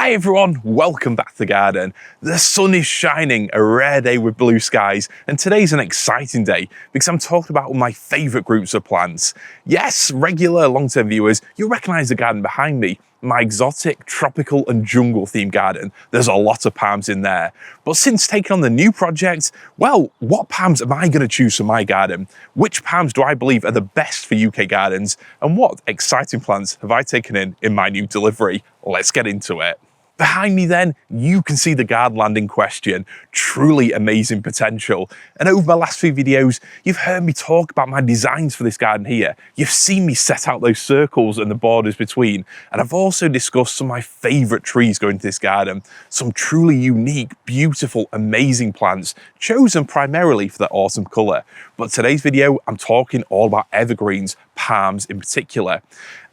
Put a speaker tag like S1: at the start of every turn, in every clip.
S1: Hi everyone, welcome back to the garden. The sun is shining, a rare day with blue skies, and today's an exciting day because I'm talking about my favourite groups of plants. Yes, regular long-term viewers, you'll recognise the garden behind me, my exotic, tropical and jungle themed garden. There's a lot of palms in there. But since taking on the new project, well, what palms am I going to choose for my garden? Which palms do I believe are the best for UK gardens? And what exciting plants have I taken in my new delivery? Let's get into it. Behind me then, you can see the garden land in question. Truly amazing potential. And over my last few videos, you've heard me talk about my designs for this garden here. You've seen me set out those circles and the borders between. And I've also discussed some of my favourite trees going to this garden. Some truly unique, beautiful, amazing plants, chosen primarily for their autumn colour. But today's video, I'm talking all about evergreens, palms in particular.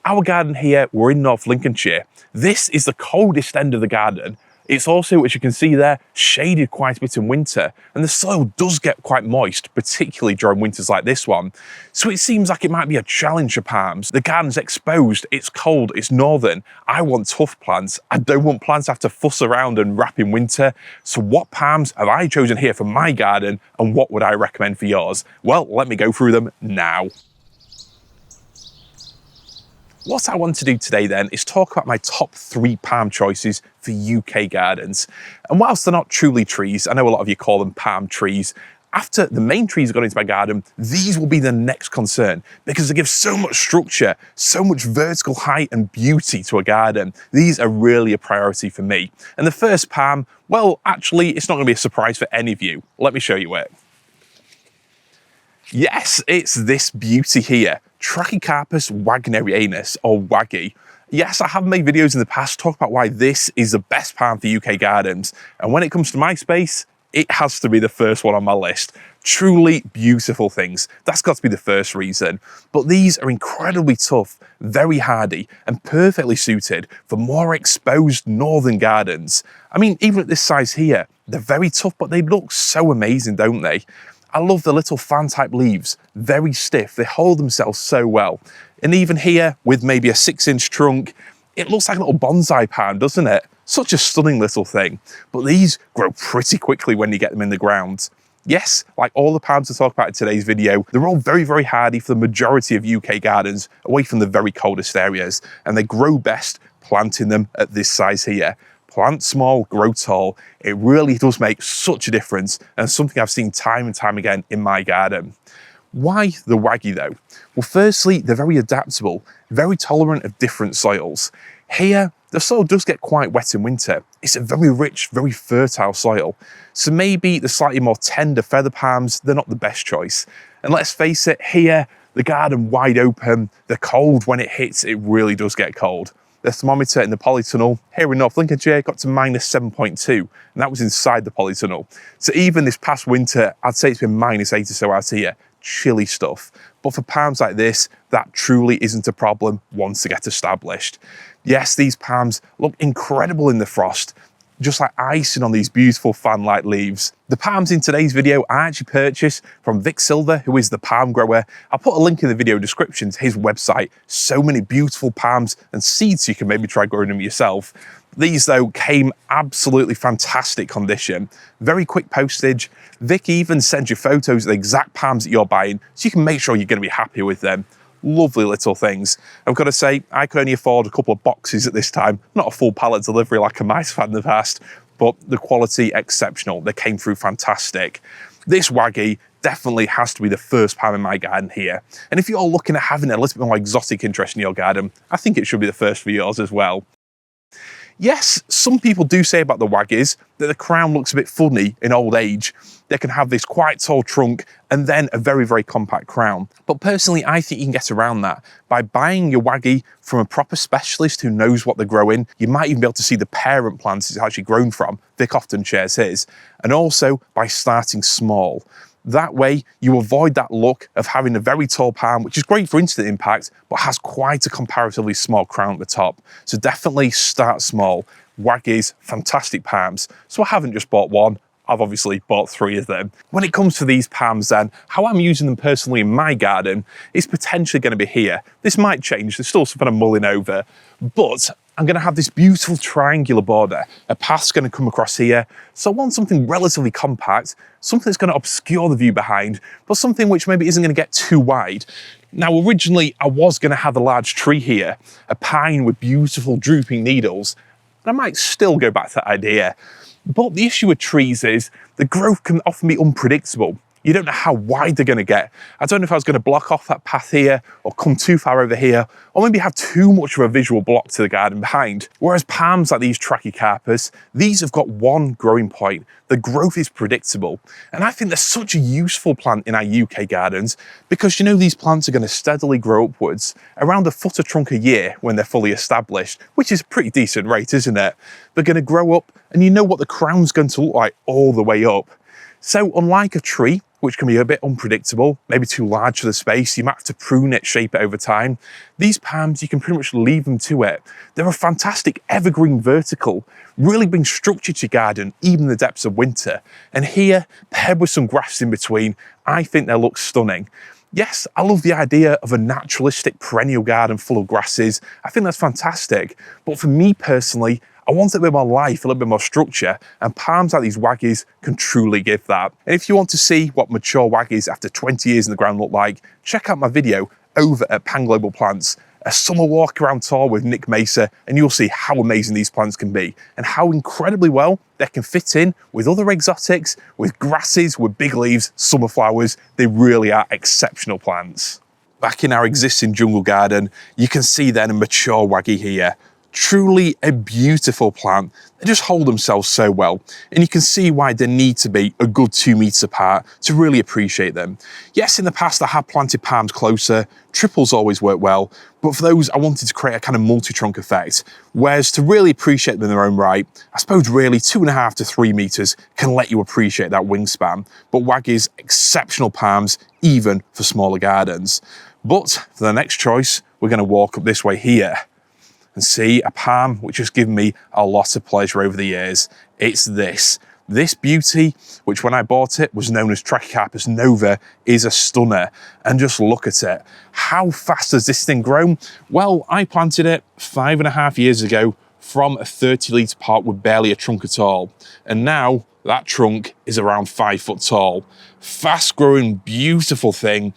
S1: Our garden here, we're in North Lincolnshire. This is the coldest end of the garden. It's also, as you can see there, shaded quite a bit in winter, and the soil does get quite moist, particularly during winters like this one. So it seems like it might be a challenge for palms. The garden's exposed, it's cold, it's northern. I want tough plants. I don't want plants to have to fuss around and wrap in winter. So what palms have I chosen here for my garden, and what would I recommend for yours? Well, let me go through them now. What I want to do today then is talk about my top 3 palm choices for UK gardens. And whilst they're not truly trees, I know a lot of you call them palm trees, after the main trees have gone into my garden, these will be the next concern because they give so much structure, so much vertical height and beauty to a garden. These are really a priority for me. And the first palm, well, actually, it's not going to be a surprise for any of you. Let me show you it. Yes, it's this beauty here, Trachycarpus wagnerianus, or Waggy. Yes, I have made videos in the past talk about why this is the best palm for UK gardens, and when it comes to my space, it has to be the first one on my list. Truly beautiful things. That's got to be the first reason. But these are incredibly tough, very hardy, and perfectly suited for more exposed northern gardens. I mean, even at this size here, they're very tough, but they look so amazing, don't they? I love the little fan-type leaves, very stiff, they hold themselves so well. And even here, with maybe a 6-inch trunk, it looks like a little bonsai palm, doesn't it? Such a stunning little thing. But these grow pretty quickly when you get them in the ground. Yes, like all the palms I talk about in today's video, they're all very, very hardy for the majority of UK gardens, away from the very coldest areas, and they grow best planting them at this size here. Plant small, grow tall. It really does make such a difference, and something I've seen time and time again in my garden. Why the Waggy though? Well, firstly, they're very adaptable, very tolerant of different soils. Here, the soil does get quite wet in winter. It's a very rich, very fertile soil. So maybe the slightly more tender feather palms, they're not the best choice. And let's face it, here, the garden wide open, the cold when it hits, it really does get cold. The thermometer in the polytunnel here in North Lincolnshire got to -7.2, and that was inside the polytunnel. So even this past winter, I'd say it's been -8 or so out here. Chilly stuff. But for palms like this, that truly isn't a problem once they get established. Yes, these palms look incredible in the frost, just like icing on these beautiful fan-like leaves. The palms in today's video I actually purchased from Vic Silver, who is the palm grower. I'll put a link in the video description to his website. So many beautiful palms and seeds you can maybe try growing them yourself. These though came absolutely fantastic condition. Very quick postage. Vic even sends you photos of the exact palms that you're buying, so you can make sure you're going to be happy with them. Lovely little things. I've got to say, I could only afford a couple of boxes at this time, not a full pallet delivery like I might have had in the past, but the quality exceptional. They came through fantastic. This Waggy definitely has to be the first palm in my garden here. And if you're looking at having a little bit more exotic interest in your garden, I think it should be the first for yours as well. Yes, some people do say about the Waggies that the crown looks a bit funny in old age. They can have this quite tall trunk and then a very, very compact crown. But personally, I think you can get around that by buying your Waggy from a proper specialist who knows what they're growing. You might even be able to see the parent plants it's actually grown from. Vic often shares his. And also by starting small. That way, you avoid that look of having a very tall palm, which is great for instant impact, but has quite a comparatively small crown at the top. So definitely start small. Waggies, fantastic palms. So I haven't just bought one, I've obviously bought 3 of them. When it comes to these palms then, how I'm using them personally in my garden is potentially going to be here. This might change, there's still something I'm mulling over, but I'm going to have this beautiful triangular border. A path's going to come across here. So I want something relatively compact, something that's going to obscure the view behind, but something which maybe isn't going to get too wide. Now, originally, I was going to have a large tree here, a pine with beautiful drooping needles. And I might still go back to that idea. But the issue with trees is the growth can often be unpredictable. You don't know how wide they're going to get. I don't know if I was going to block off that path here or come too far over here, or maybe have too much of a visual block to the garden behind. Whereas palms like these Trachycarpus, these have got one growing point. The growth is predictable. And I think they're such a useful plant in our UK gardens because, you know, these plants are going to steadily grow upwards around a foot a trunk a year when they're fully established, which is a pretty decent rate, isn't it? They're going to grow up and you know what the crown's going to look like all the way up. So unlike a tree, which can be a bit unpredictable, maybe too large for the space, you might have to prune it, shape it over time. These palms, you can pretty much leave them to it. They're a fantastic evergreen vertical, really bring structure to your garden, even in the depths of winter. And here, paired with some grass in between, I think they look stunning. Yes, I love the idea of a naturalistic perennial garden full of grasses. I think that's fantastic. But for me personally, I want a bit more life, a little bit more structure, and palms like these Waggies can truly give that. And if you want to see what mature Waggies after 20 years in the ground look like, check out my video over at Pan Global Plants, a summer walk around tour with Nick Mesa, and you'll see how amazing these plants can be and how incredibly well they can fit in with other exotics, with grasses, with big leaves, summer flowers. They really are exceptional plants. Back in our existing jungle garden, you can see then a mature Waggy here. Truly a beautiful plant. They just hold themselves so well, and you can see why they need to be a good 2 meters apart to really appreciate them. Yes, in the past I have planted palms closer, triples always work well, but for those I wanted to create a kind of multi-trunk effect, whereas to really appreciate them in their own right, I suppose really 2.5 to 3 meters can let you appreciate that wingspan, but Waggie's exceptional palms even for smaller gardens. But for the next choice, we're going to walk up this way here and see a palm which has given me a lot of pleasure over the years. It's this beauty, which when I bought it was known as Trachycarpus Nova, is a stunner. And just look at it. How fast has this thing grown? Well, I planted it 5.5 years ago from a 30-litre pot with barely a trunk at all. And now that trunk is around 5 foot tall. Fast growing, beautiful thing.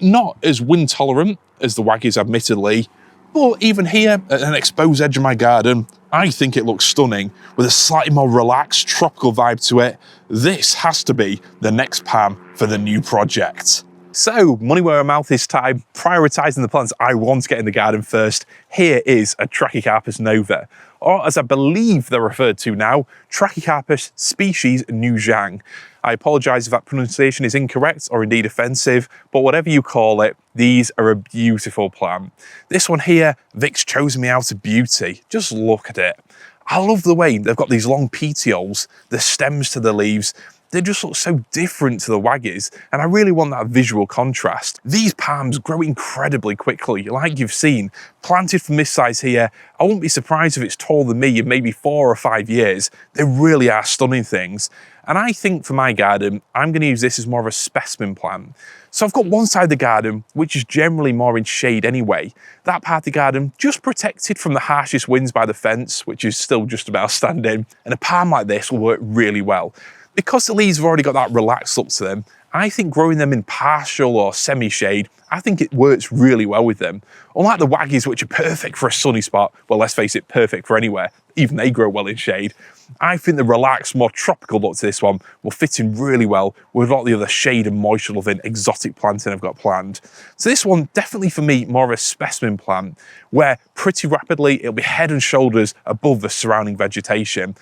S1: Not as wind tolerant as the Waggies, admittedly, but even here, at an exposed edge of my garden, I think it looks stunning, with a slightly more relaxed, tropical vibe to it. This has to be the next palm for the new project. So, money where our mouth is time, prioritising the plants I want to get in the garden first. Here is a Trachycarpus Nova, or as I believe they're referred to now, Trachycarpus species Nujiang. I apologise if that pronunciation is incorrect or indeed offensive, but whatever you call it, these are a beautiful plant. This one here, Vic's chosen me out of beauty. Just look at it. I love the way they've got these long petioles, the stems to the leaves. They just look so different to the Waggies, and I really want that visual contrast. These palms grow incredibly quickly, like you've seen. Planted from this size here, I wouldn't be surprised if it's taller than me in maybe 4 or 5 years. They really are stunning things. And I think for my garden, I'm going to use this as more of a specimen plant. So I've got one side of the garden, which is generally more in shade anyway. That part of the garden just protected from the harshest winds by the fence, which is still just about standing. And a palm like this will work really well. Because the leaves have already got that relaxed look to them, I think growing them in partial or semi-shade, I think it works really well with them. Unlike the Waggies, which are perfect for a sunny spot, well, let's face it, perfect for anywhere, even they grow well in shade. I think the relaxed, more tropical look to this one will fit in really well with a lot of the other shade and moisture loving exotic planting I've got planned. So this one, definitely for me, more of a specimen plant, where pretty rapidly it'll be head and shoulders above the surrounding vegetation.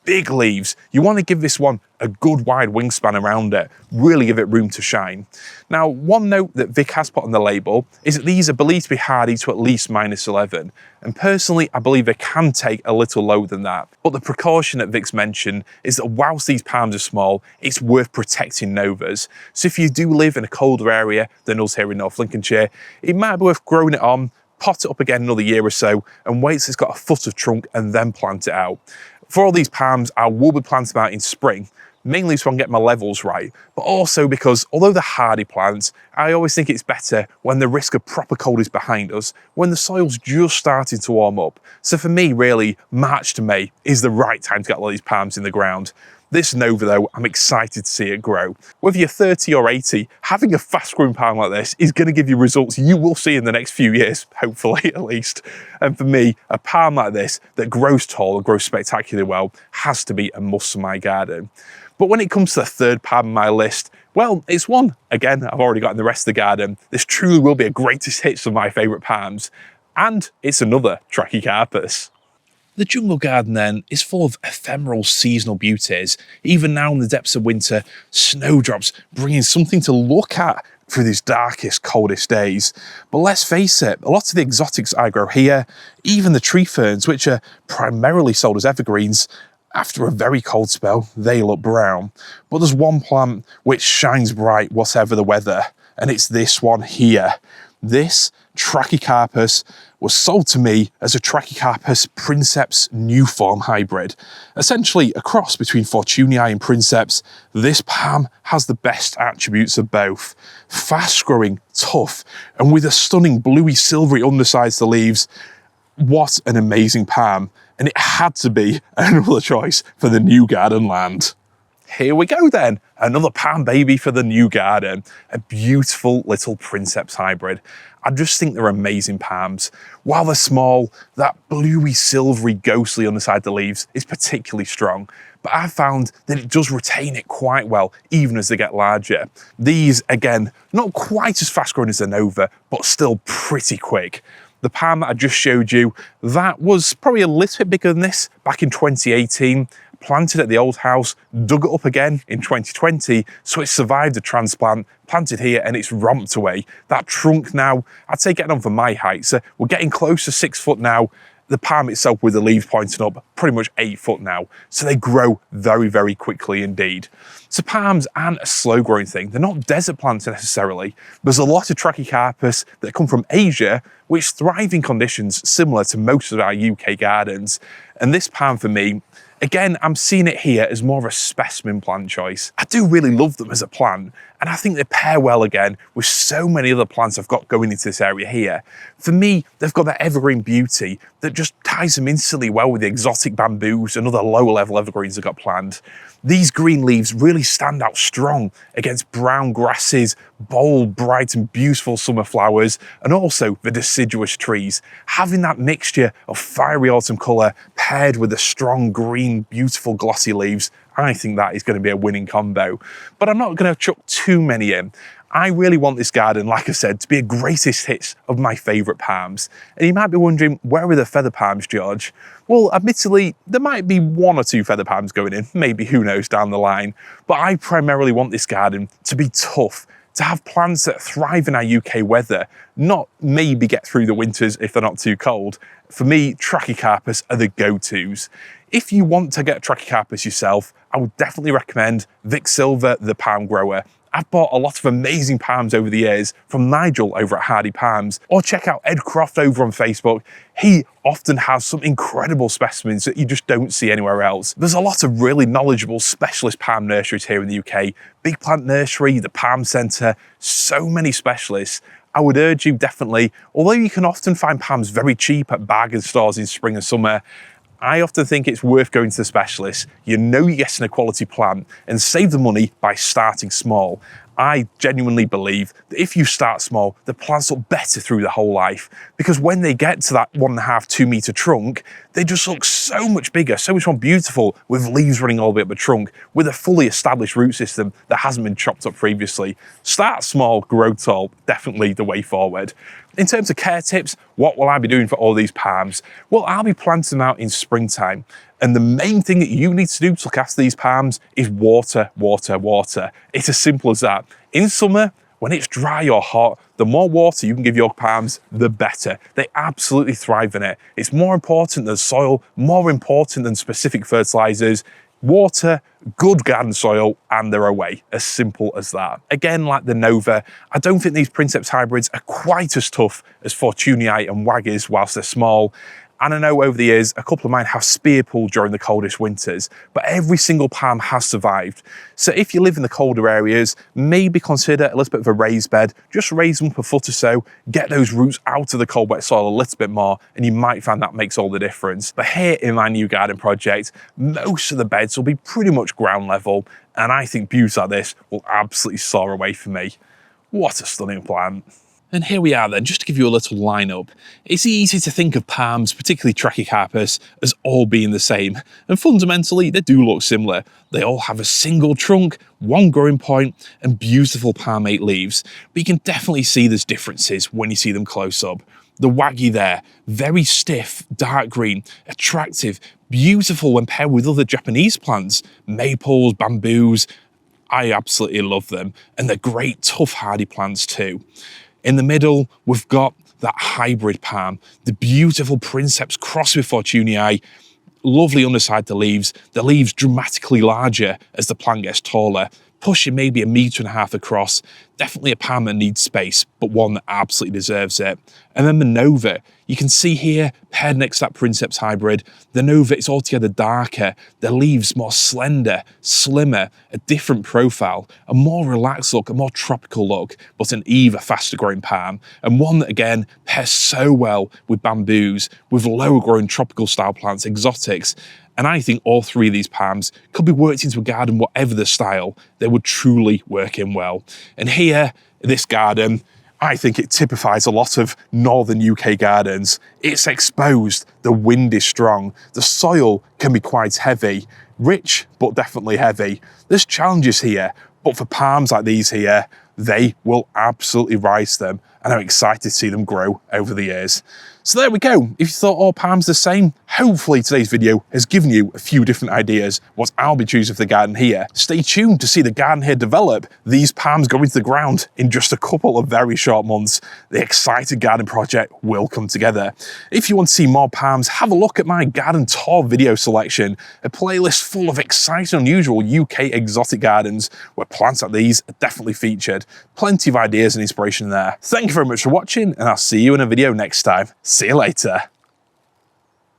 S1: Big leaves. You want to give this one a good wide wingspan around it, really give it room to shine. Now, one note that Vic has put on the label is that these are believed to be hardy to at least -11. And personally, I believe they can take a little lower than that. But the precaution that Vic's mentioned is that whilst these palms are small, it's worth protecting Novas. So if you do live in a colder area than us here in North Lincolnshire, it might be worth growing it on, pot it up again another year or so, and wait till it's got a foot of trunk and then plant it out. For all these palms, I will be planting them out in spring, mainly so I can get my levels right, but also because although they're hardy plants, I always think it's better when the risk of proper cold is behind us, when the soil's just starting to warm up. So for me, really, March to May is the right time to get all these palms in the ground. This Nova though, I'm excited to see it grow. Whether you're 30 or 80, having a fast growing palm like this is going to give you results you will see in the next few years, hopefully at least. And for me, a palm like this that grows tall and grows spectacularly well has to be a must in my garden. But when it comes to the third palm on my list, well, it's one, again, I've already got in the rest of the garden. This truly will be a greatest hits of my favourite palms. And it's another Trachycarpus. The jungle garden then is full of ephemeral seasonal beauties. Even now in the depths of winter, snowdrops bringing something to look at through these darkest, coldest days. But let's face it, a lot of the exotics I grow here, even the tree ferns, which are primarily sold as evergreens, after a very cold spell, they look brown. But there's one plant which shines bright whatever the weather, and it's this one here. This Trachycarpus was sold to me as a Trachycarpus princeps new form hybrid. Essentially a cross between fortunei and princeps, this palm has the best attributes of both. Fast growing, tough, and with a stunning bluey silvery underside to the leaves. What an amazing palm, and it had to be another choice for the new garden land. Here we go then, another palm baby for the new garden, a beautiful little princeps hybrid. I just think they're amazing palms. While they're small, that bluey, silvery, ghostly underside of the leaves is particularly strong, but I've found that it does retain it quite well, even as they get larger. These, again, not quite as fast growing as the Nova, but still pretty quick. The palm that I just showed you, that was probably a little bit bigger than this back in 2018. Planted at the old house, dug it up again in 2020, so it survived a transplant, planted here, and it's romped away. That trunk now, I'd say getting on for my height, so we're getting close to 6 foot now. The palm itself with the leaves pointing up, pretty much 8 foot now. So they grow very, very quickly indeed. So palms aren't a slow growing thing. They're not desert plants necessarily. There's a lot of Trachycarpus that come from Asia, which thrive in conditions similar to most of our UK gardens. And this palm for me, again, I'm seeing it here as more of a specimen plant choice. I do really love them as a plant, and I think they pair well again with so many other plants I've got going into this area here. For me, they've got that evergreen beauty that just ties them instantly well with the exotic bamboos and other lower level evergreens I've got planned. These green leaves really stand out strong against brown grasses, bold, bright and beautiful summer flowers, and also the deciduous trees. Having that mixture of fiery autumn colour paired with the strong green, beautiful glossy leaves, I think that is going to be a winning combo. But I'm not going to chuck too many in. I really want this garden, like I said, to be a greatest hits of my favourite palms. And you might be wondering, where are the feather palms, George? Well, admittedly, there might be 1 or 2 feather palms going in, maybe, who knows, down the line. But I primarily want this garden to be tough, to have plants that thrive in our UK weather, not maybe get through the winters if they're not too cold. For me, Trachycarpus are the go-tos. If you want to get Trachycarpus yourself, I would definitely recommend Vic Silver, the palm grower. I've bought a lot of amazing palms over the years from Nigel over at Hardy Palms, or check out Ed Croft over on Facebook. He often has some incredible specimens that you just don't see anywhere else. There's a lot of really knowledgeable specialist palm nurseries here in the UK. Big Plant Nursery, the Palm Centre, so many specialists. I would urge you definitely, although you can often find palms very cheap at bargain stores in spring and summer, I often think it's worth going to the specialist. You know you're getting a quality plant, and save the money by starting small. I genuinely believe that if you start small, the plants look better through the whole life, because when they get to that 1.5 to 2 metre trunk, they just look so much bigger, so much more beautiful, with leaves running all the way up the trunk, with a fully established root system that hasn't been chopped up previously. Start small, grow tall, definitely the way forward. In terms of care tips, what will I be doing for all these palms? Well, I'll be planting them out in springtime. And the main thing that you need to do to look after these palms is water, water, water. It's as simple as that. In summer, when it's dry or hot, the more water you can give your palms, the better. They absolutely thrive in it. It's more important than soil, more important than specific fertilizers. Water, good garden soil, and they're away. As simple as that. Again, like the Nova, I don't think these princeps hybrids are quite as tough as fortunei and Waggies whilst they're small. And I know over the years, a couple of mine have spear pulled during the coldest winters, but every single palm has survived. So if you live in the colder areas, maybe consider a little bit of a raised bed, just raise them up a foot or so, get those roots out of the cold wet soil a little bit more, and you might find that makes all the difference. But here in my new garden project, most of the beds will be pretty much ground level, and I think beauties like this will absolutely soar away for me. What a stunning plant. And here we are then, just to give you a little lineup. It's easy to think of palms, particularly Trachycarpus, as all being the same. And fundamentally, they do look similar. They all have a single trunk, one growing point, and beautiful palmate leaves. But you can definitely see there's differences when you see them close up. The Waggy there, very stiff, dark green, attractive, beautiful when paired with other Japanese plants, maples, bamboos. I absolutely love them. And they're great, tough, hardy plants too. In the middle, we've got that hybrid palm, the beautiful princeps crossed with fortunei, lovely underside to leaves, the leaves dramatically larger as the plant gets taller, pushing maybe 1.5 meters across. Definitely a palm that needs space, but one that absolutely deserves it. And then the Nova, you can see here, paired next to that princeps hybrid, the Nova is altogether darker, the leaves more slender, slimmer, a different profile, a more relaxed look, a more tropical look, but an even faster growing palm, and one that again pairs so well with bamboos, with lower growing tropical style plants, exotics. And I think all three of these palms could be worked into a garden, whatever the style, they would truly work in well. And here, this garden, I think it typifies a lot of northern UK gardens. It's exposed, the wind is strong, the soil can be quite heavy, rich, but definitely heavy. There's challenges here, but for palms like these here, they will absolutely rise them, and I'm excited to see them grow over the years. So there we go. If you thought all palms the same, hopefully today's video has given you a few different ideas what I'll be choosing for the garden here. Stay tuned to see the garden here develop. These palms go into the ground in just a couple of very short months. The exciting garden project will come together. If you want to see more palms, have a look at my garden tour video selection, a playlist full of exciting, unusual UK exotic gardens where plants like these are definitely featured. Plenty of ideas and inspiration there. Thank you very much for watching, and I'll see you in a video next time. See you later.